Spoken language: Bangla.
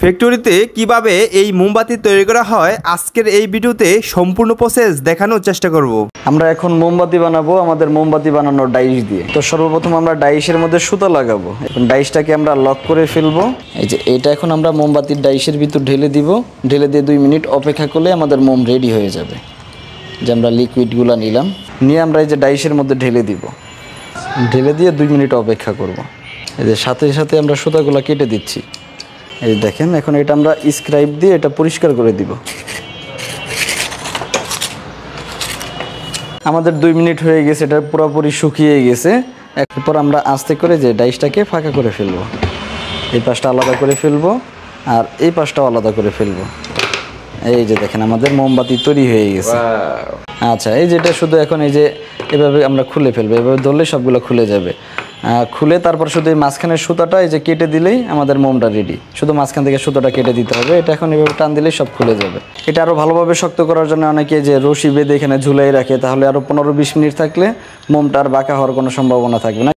ফ্যাক্টরিতে কিভাবে এই মোমবাতি তৈরি করা হয় আজকের এই ভিডিওতে সম্পূর্ণ প্রসেস দেখানোর চেষ্টা করব। আমরা এখন মোমবাতি বানাবো আমাদের মোমবাতি বানানোর ডাইস দিয়ে। তো সর্বপ্রথম আমরা ডাইসের মধ্যে সুতা লাগাবো। এখন ডাইসটাকে আমরা লক করে ফেলবো। এই যে এটা এখন আমরা মোমবাতির ডাইসের ভিতর ঢেলে দিব। ঢেলে দিয়ে 2 মিনিট অপেক্ষা করলে আমাদের মোম রেডি হয়ে যাবে। যে আমরা লিকুইডগুলো নিলাম, নিয়ে আমরা এই যে ডাইসের মধ্যে ঢেলে দিব। ঢেলে দিয়ে 2 মিনিট অপেক্ষা করব। এই যে সাথে সাথে আমরা সুতাগুলো কেটে দিচ্ছি। এই দেখেন এখন এটা আমরা স্ক্রাইব দিয়ে এটা পরিষ্কার করে দিব। আমাদের 2 মিনিট হয়ে গেছে, এটা পুরোপুরি শুকিয়ে গেছে। এরপর আমরা আস্তে করে যে ডাইসটাকে ফাঁকা করে ফেলবো। এই পাশটা আলাদা করে ফেলবো আর এই পাশটাও আলাদা করে ফেলবো। এই যে দেখেন আমাদের মোমবাতি তৈরি হয়ে গেছে। আচ্ছা, এই যেটা শুধু এখন এই যে এভাবে আমরা খুলে ফেলবো। এভাবে ধরলে সবগুলো খুলে যাবে। খুলে তারপর শুধু এই মাঝখানের সুতাটা এই যে কেটে দিলেই আমাদের মোমটা রেডি। শুধু মাঝখান থেকে সুতাটা কেটে দিতে হবে। এটা এখন এভাবে টান দিলেই সব খুলে যাবে। এটা আরও ভালোভাবে শক্ত করার জন্য অনেকে যে রশি বেঁধে এখানে ঝুলাই রাখে, তাহলে আরও 15-20 মিনিট থাকলে মোমটা আর বাঁকা হওয়ার কোনো সম্ভাবনা থাকবে না।